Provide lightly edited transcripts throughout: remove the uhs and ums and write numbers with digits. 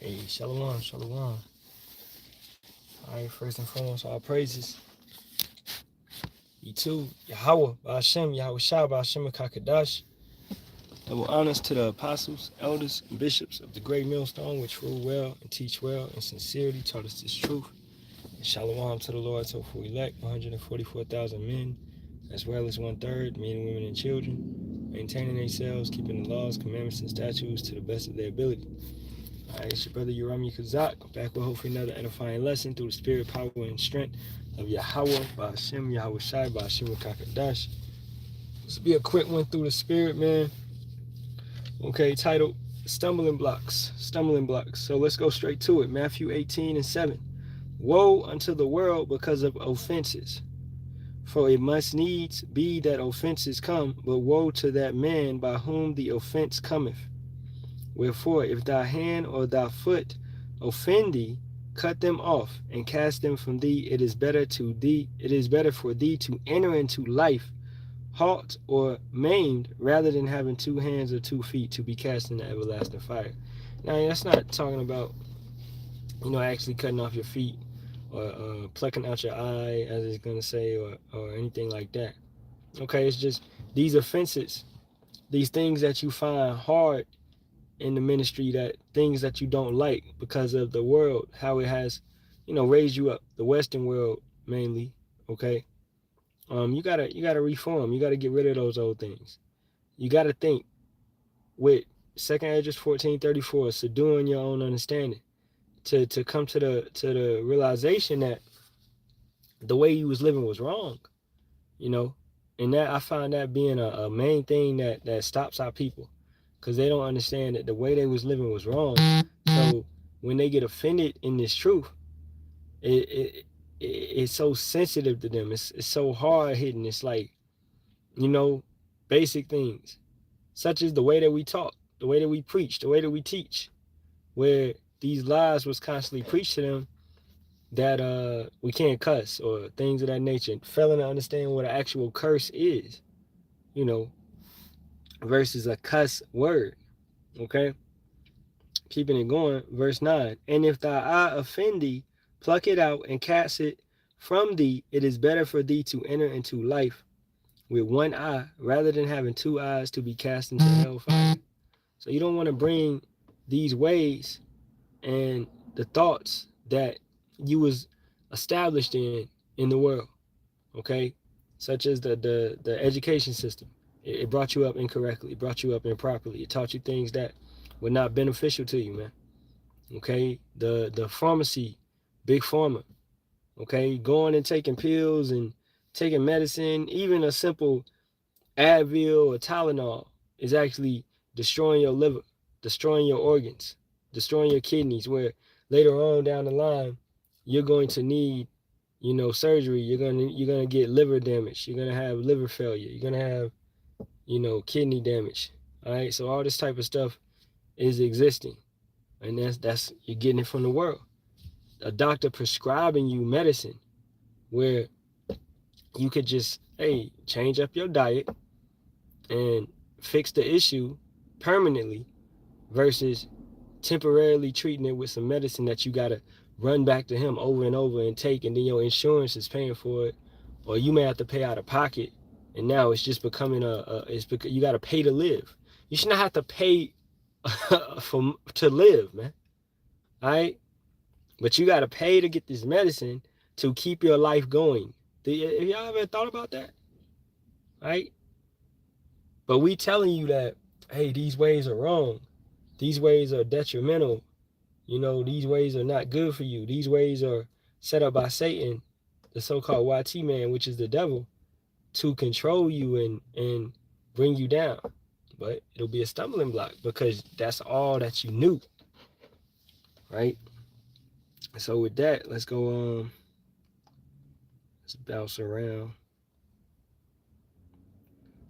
Hey, Shalawam, Shalawam. All right, first and foremost, all praises. You too, Yahawah, Bahasham, Yahawashi, Bahasham, Kakadash. Double honors to the apostles, elders, and bishops of the great millstone, which rule well and teach well and sincerely taught us this truth. And Shalawam to the Lord's hopeful elect, 144,000 men, as well as 1/3, men, women, and children, maintaining themselves, keeping the laws, commandments, and statutes to the best of their ability. All right, it's your brother Yerami Kazak, back with hopefully another edifying lesson through the spirit, power, and strength of Yahawah, Bahasham, Yahawashi, Bahasham, Kakadash. This will be a quick one through the spirit, man. Okay, titled Stumbling Blocks. Stumbling Blocks. So let's go straight to it. Matthew 18:7. Woe unto the world because of offenses. For it must needs be that offenses come, but woe to that man by whom the offense cometh. Wherefore, if thy hand or thy foot offend thee, cut them off and cast them from thee. It is better for thee to enter into life halt or maimed rather than having 2 hands or 2 feet to be cast into everlasting fire. Now, that's not talking about, actually cutting off your feet or plucking out your eye, as it's going to say, or anything like that. Okay, it's just these offenses, these things that you find hard in the ministry, that things that you don't like because of the world, how it has, raised you up, the Western world mainly. Okay, you gotta reform. You gotta get rid of those old things. You gotta think with 2 Esdras 14:34, subduing your own understanding, to come to the realization that the way you was living was wrong. And that I find that being a main thing that stops our people, because they don't understand that the way they was living was wrong. So when they get offended in this truth, it's so sensitive to them. It's so hard hitting. It's like, basic things, such as the way that we talk, the way that we preach, the way that we teach, where these lies was constantly preached to them, that we can't cuss or things of that nature, failing to understand what an actual curse is, versus a cuss word. Okay, keeping it going, verse 9. And if thy eye offend thee, pluck it out and cast it from thee. It is better for thee to enter into life with 1 eye rather than having 2 eyes to be cast into hellfire. So you don't want to bring these ways and the thoughts that you was established in the world, okay? Such as the education system. It brought you up incorrectly. It brought you up improperly. It taught you things that were not beneficial to you, man. Okay? The pharmacy, big pharma, okay? Going and taking pills and taking medicine, even a simple Advil or Tylenol, is actually destroying your liver, destroying your organs, destroying your kidneys, where later on down the line, you're going to need, surgery. You're gonna get liver damage. You're gonna have liver failure. You're gonna have, kidney damage. All right. So all this type of stuff is existing, and that's you're getting it from the world. A doctor prescribing you medicine where you could just, hey, change up your diet and fix the issue permanently, versus temporarily treating it with some medicine that you gotta run back to him over and over and take, and then your insurance is paying for it, or you may have to pay out of pocket, and now it's just becoming you gotta pay to live. You should not have to pay to live, man. All right, but you gotta pay to get this medicine to keep your life going. Have y'all ever thought about that? All right, but we telling you that, hey, these ways are wrong. These ways are detrimental. These ways are not good for you. These ways are set up by Satan, the so-called YT man, which is the devil, to control you and bring you down. But it'll be a stumbling block because that's all that you knew, right? So with that, let's go let's bounce around.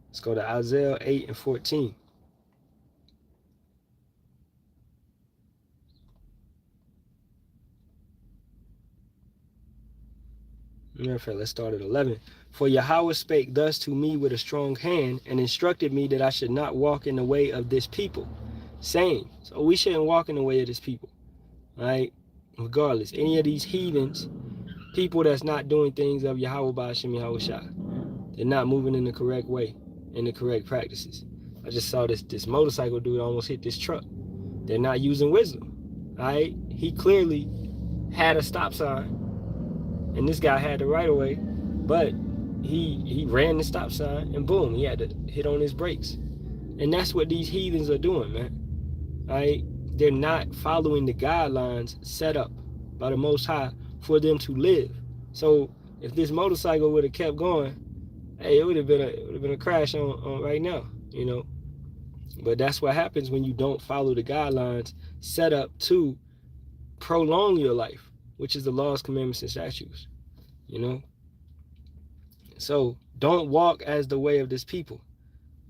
Let's go to Isaiah 8:14. Let's start at 11. For Yahawah spake thus to me with a strong hand, and instructed me that I should not walk in the way of this people, saying, so we shouldn't walk in the way of this people. right? Regardless, any of these heathens, people that's not doing things of Yahawah, Bahasham, Yahawashi, they're not moving in the correct way, in the correct practices. I just saw this motorcycle dude almost hit this truck. They're not using wisdom, right? He clearly had a stop sign, and this guy had the right of way, but he ran the stop sign, and boom, he had to hit on his brakes. And that's what these heathens are doing, man. Right? They're not following the guidelines set up by the Most High for them to live. So if this motorcycle would have kept going, hey, it would have been a crash on right now, you know. But that's what happens when you don't follow the guidelines set up to prolong your life, which is the laws, commandments, and statutes, you know. So don't walk as the way of this people.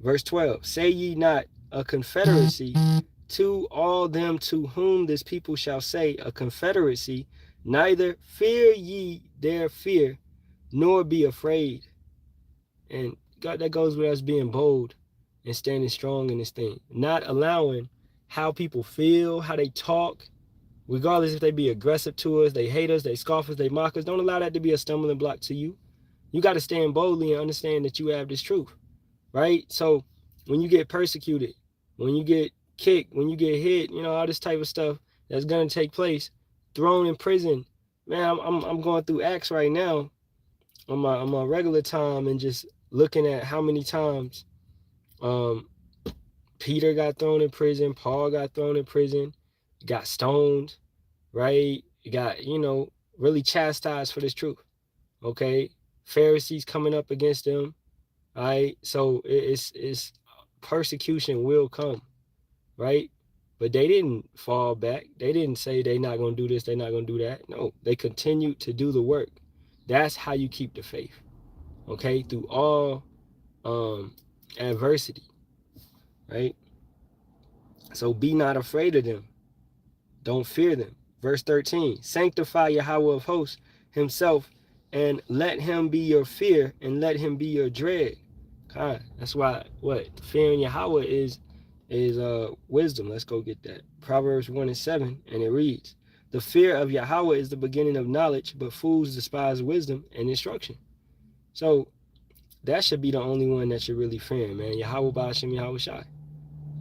Verse 12, say ye not a confederacy to all them to whom this people shall say a confederacy, neither fear ye their fear, nor be afraid. And God, that goes with us being bold and standing strong in this thing, not allowing how people feel, how they talk, regardless if they be aggressive to us, they hate us, they scoff us, they mock us. Don't allow that to be a stumbling block to you. You got to stand boldly and understand that you have this truth, right? So when you get persecuted, when you get kicked, when you get hit, you know, all this type of stuff that's going to take place, thrown in prison, man, I'm going through Acts right now on my regular time and just looking at how many times Peter got thrown in prison, Paul got thrown in prison, got stoned, right? Got, you know, really chastised for this truth, okay? Pharisees coming up against them, right? So it's persecution will come, right? But they didn't fall back. They didn't say they're not going to do this, they're not going to do that. No, they continued to do the work. That's how you keep the faith, okay? Through all adversity, right? So be not afraid of them. Don't fear them. Verse 13, sanctify Yahawah of hosts himself, and let him be your fear, and let him be your dread. God, that's why what fearing Yahawah is wisdom. Let's go get that. Proverbs 1:7, and it reads, the fear of Yahawah is the beginning of knowledge, but fools despise wisdom and instruction. So that should be the only one that you're really fearing, man. Yahawah, Bahasham, Yahawashi.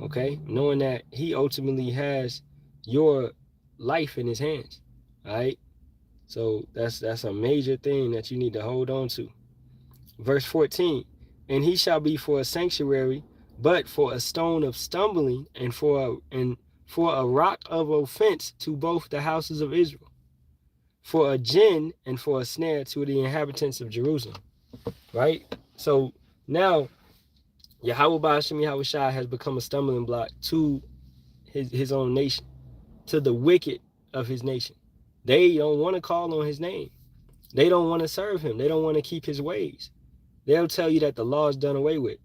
Okay? Knowing that he ultimately has your life in his hands. All right? So that's a major thing that you need to hold on to. Verse 14, and he shall be for a sanctuary, but for a stone of stumbling, and for a rock of offense to both the houses of Israel, for a gin and for a snare to the inhabitants of Jerusalem. Right? So now Yahawah Bahasham Yahawashi has become a stumbling block to his own nation, to the wicked of his nation. They don't want to call on his name. They don't want to serve him. They don't want to keep his ways. They'll tell you that the law is done away with.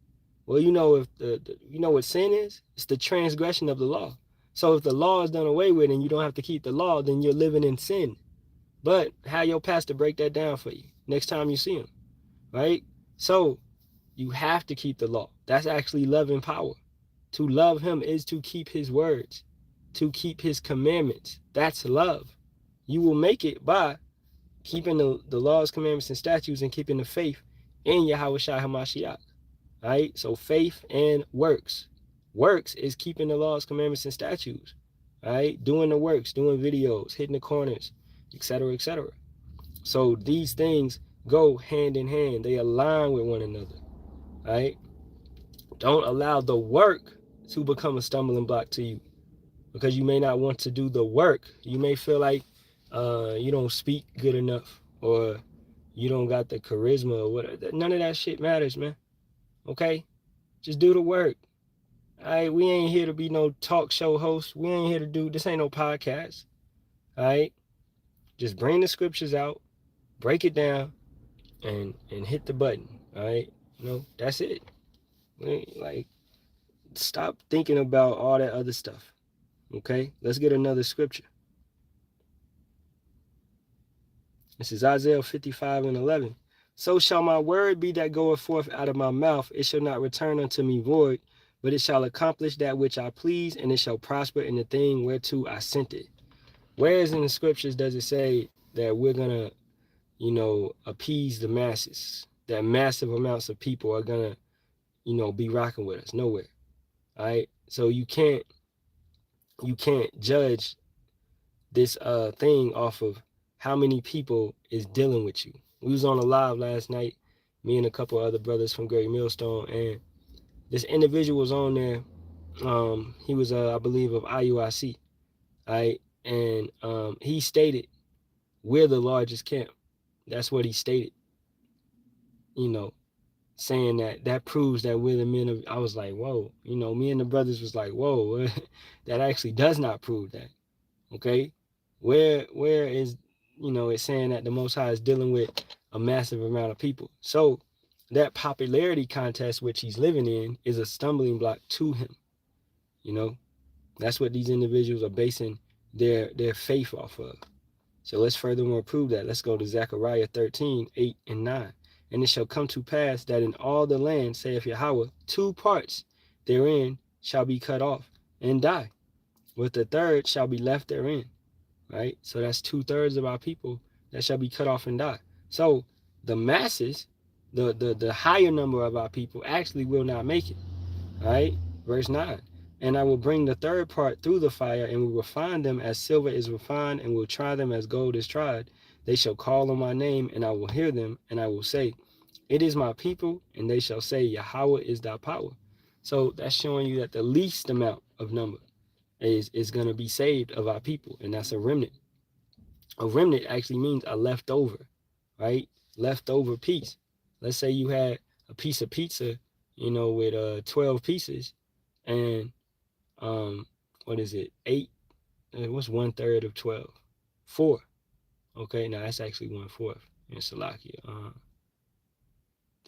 Well, you know, if you know what sin is? It's the transgression of the law. So if the law is done away with and you don't have to keep the law, then you're living in sin. But have your pastor break that down for you next time you see him, right? So you have to keep the law. That's actually love and power. To love him is to keep his words, to keep his commandments. That's love. You will make it by keeping the laws, commandments, and statutes, and keeping the faith in Yahawashi HaMashiach. Right? So faith and works. Works is keeping the laws, commandments, and statutes. Right? Doing the works, doing videos, hitting the corners, etc., etc. So these things go hand in hand. They align with one another. Right? Don't allow the work to become a stumbling block to you, because you may not want to do the work. You may feel like you don't speak good enough, or you don't got the charisma, or whatever. None of that shit matters, man. Okay? Just do the work. All right? We ain't here to be no talk show host. We ain't here to do, this ain't no podcast. All right? Just bring the scriptures out, break it down, and hit the button. All right? You know, that's it. Like, stop thinking about all that other stuff. Okay? Let's get another scripture. This is Isaiah 55:11. So shall my word be that goeth forth out of my mouth. It shall not return unto me void, but it shall accomplish that which I please, and it shall prosper in the thing whereto I sent it. Whereas in the scriptures does it say that we're gonna, appease the masses, that massive amounts of people are gonna, be rocking with us? Nowhere. All right. So you can't judge this thing off of how many people is dealing with you. We was on a live last night, me and a couple other brothers from Great Millstone, and this individual was on there. He was I believe of IUIC, right? And he stated we're the largest camp. That's what he stated. Saying that proves that we're the men of. I was like, whoa. Me and the brothers was like, whoa. That actually does not prove that. Okay, where is it's saying that the Most High is dealing with a massive amount of people. So that popularity contest which he's living in is a stumbling block to him. That's what these individuals are basing their faith off of. So let's furthermore prove that. Let's go to Zechariah 13:8-9. And it shall come to pass that in all the land, saith Yahawah, 2 parts therein shall be cut off and die, with the third shall be left therein. Right? So that's 2/3 of our people that shall be cut off and die. So the masses, the higher number of our people actually will not make it. Right? Verse 9. And I will bring the third part through the fire, and will refine them as silver is refined, and will try them as gold is tried. They shall call on my name, and I will hear them, and I will say, it is my people, and they shall say, Yahawah is thy power. So that's showing you that the least amount of number is going to be saved of our people, and that's a remnant. A remnant actually means a leftover, right? Leftover piece. Let's say you had a piece of pizza, with 12 pieces, and what is it? 8. What's 1/3 of 12? 4. Okay, now that's actually 1/4 in Salakia.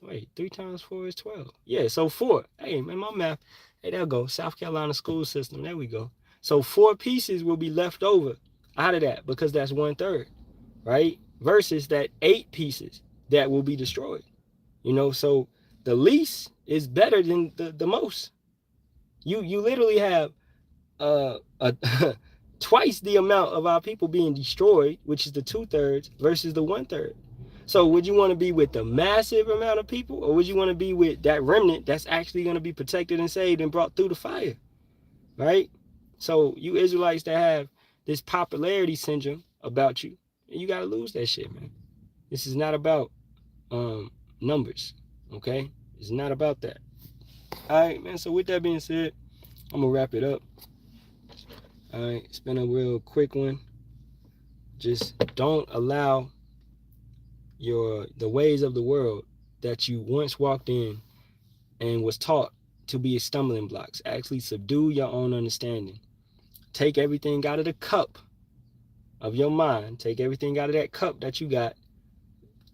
Wait, 3 times 4 is 12. Yeah, so 4. Hey, man, my math. Hey, there we go. South Carolina school system. There we go. So 4 pieces will be left over out of that because that's 1/3, right? Versus that 8 pieces that will be destroyed. So the least is better than the most. You literally have twice the amount of our people being destroyed, which is the 2/3 versus the 1/3. So would you want to be with the massive amount of people, or would you want to be with that remnant that's actually going to be protected and saved and brought through the fire? Right? So you Israelites that have this popularity syndrome about you, you got to lose that shit, man. This is not about numbers, okay? It's not about that. All right, man. So with that being said, I'm going to wrap it up. All right, it's been a real quick one. Just don't allow the ways of the world that you once walked in and was taught to be stumbling blocks. Actually subdue your own understanding. Take everything out of the cup of your mind. Take everything out of that cup that you got.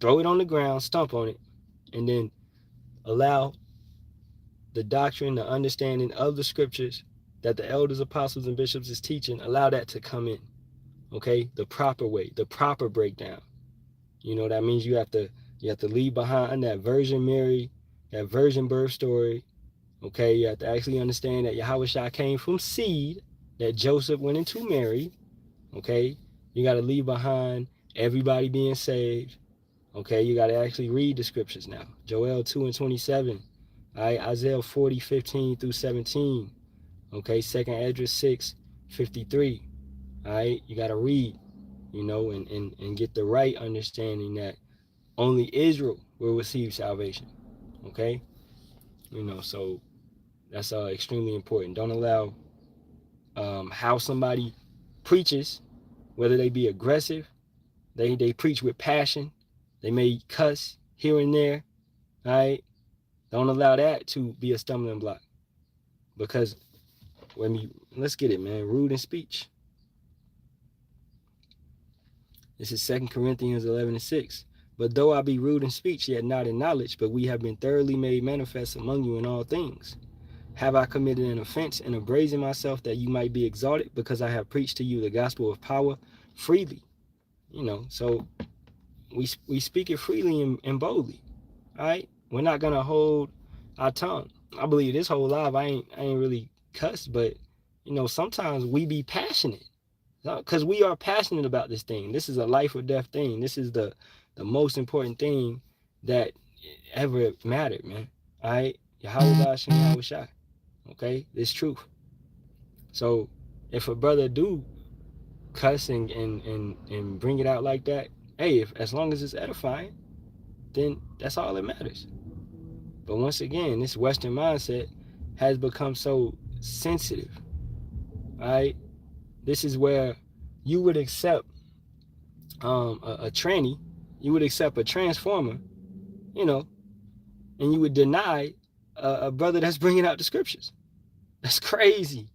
Throw it on the ground, stomp on it, and then allow the doctrine, the understanding of the scriptures that the elders, apostles, and bishops is teaching, allow that to come in. Okay? The proper way, the proper breakdown. That means you have to leave behind that Virgin Mary, that virgin birth story. Okay, you have to actually understand that Yahawashi came from seed that Joseph went into Mary. Okay, you got to leave behind everybody being saved. Okay, you got to actually read the scriptures now. Joel 2:27. All right, Isaiah 40:15-17. Okay, 2nd Esdras 6:53. All right, you got to read, and get the right understanding that only Israel will receive salvation. Okay, so that's extremely important. Don't allow how somebody preaches, whether they be aggressive, they preach with passion, they may cuss here and there. All right, don't allow that to be a stumbling block, because let's get it, man. Rude in speech. This is 2 Corinthians 11:6. But though I be rude in speech, yet not in knowledge, but we have been thoroughly made manifest among you in all things. Have I committed an offense and abrazing myself that you might be exalted, because I have preached to you the gospel of power freely? So we speak it freely and boldly. All right, we're not gonna hold our tongue. I believe this whole life I ain't really cussed, but sometimes we be passionate. Because we are passionate about this thing. This is a life or death thing. This is the most important thing that ever mattered, man. All right? Yahawah, Bahasham, Yahawashi. Okay? This truth. So if a brother do cuss and bring it out like that, hey, as long as it's edifying, then that's all that matters. But once again, this Western mindset has become so sensitive. All right? This is where you would accept a tranny, you would accept a transformer, you know, and you would deny a brother that's bringing out the scriptures. That's crazy.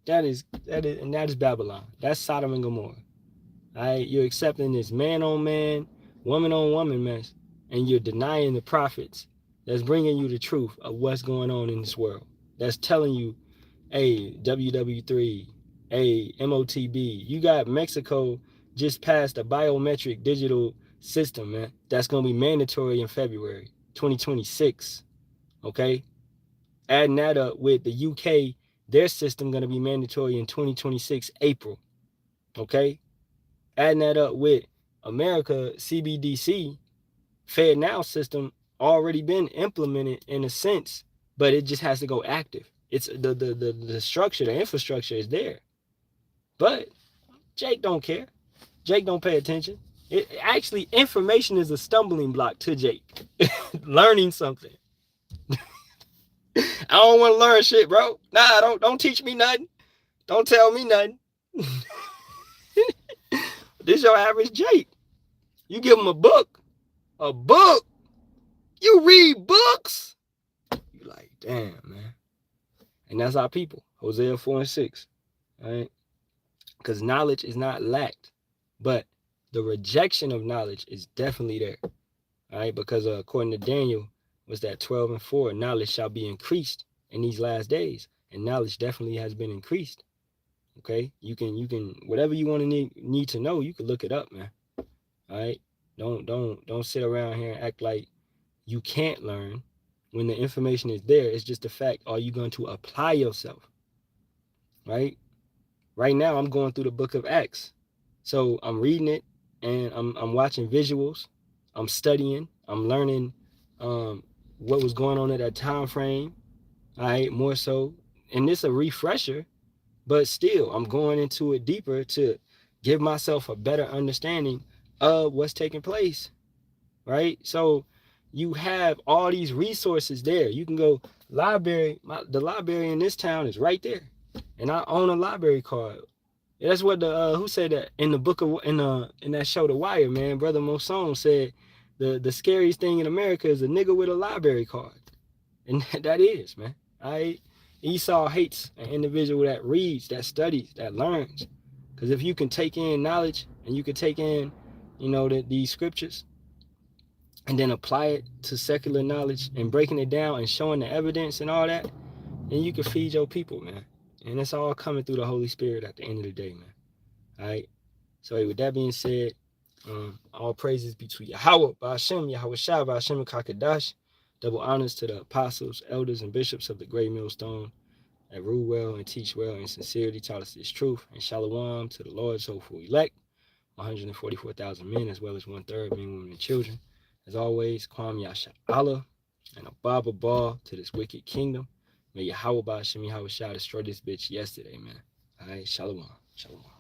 That is Babylon. That's Sodom and Gomorrah. All right? You're accepting this man on man, woman on woman mess, and you're denying the prophets that's bringing you the truth of what's going on in this world. That's telling you, hey, WW3, hey, MOTB. You got Mexico just passed a biometric digital system, man. That's going to be mandatory in February 2026. Okay? Adding that up with the UK, their system going to be mandatory in 2026 April. Okay? Adding that up with America CBDC, FedNow system already been implemented in a sense, but it just has to go active. It's the structure, the infrastructure is there. But Jake don't care. Jake don't pay attention. Actually, information is a stumbling block to Jake. Learning something. I don't want to learn shit, bro. Nah, don't teach me nothing. Don't tell me nothing. This your average Jake. You give him a book. You read books. You like, damn, man. And that's our people. Hosea 4:6. All right? Because knowledge is not lacked, but the rejection of knowledge is definitely there. All right? Because according to Daniel, was that 12:4, knowledge shall be increased in these last days. And knowledge definitely has been increased. Okay? You can whatever you want to need to know, you can look it up, man. All right? Don't sit around here and act like you can't learn when the information is there. It's just the fact, are you going to apply yourself? Right? Right now, I'm going through the book of Acts. So I'm reading it and I'm watching visuals. I'm studying. I'm learning what was going on at that time frame. All right, more so. And it's a refresher, but still, I'm going into it deeper to give myself a better understanding of what's taking place. Right? So you have all these resources there. You can go library. The library in this town is right there. And I own a library card. That's what the who said that in the book of in that show The Wire, man. Brother Mosone said the scariest thing in America is a nigga with a library card. And that is, man. Esau hates an individual that reads, that studies, that learns. Because if you can take in knowledge and you can take in, these scriptures and then apply it to secular knowledge and breaking it down and showing the evidence and all that, then you can feed your people, man. And it's all coming through the Holy Spirit at the end of the day, man. All right? So with that being said, all praises be to Yahawah, Bahasham, Yahawashi, Bahasham, and Kakadash. Double honors to the apostles, elders, and bishops of the Great Millstone that rule well and teach well and sincerely taught us this truth. And Shalawam to the Lord's hopeful elect, 144,000 men, as well as 1/3 men, women, and children. As always, Kwam Yasharahla and a Baba Ball to this wicked kingdom. May Yahawah Bahasham Yahawashi destroy this bitch yesterday, man. All right, Shalawam. Shalawam.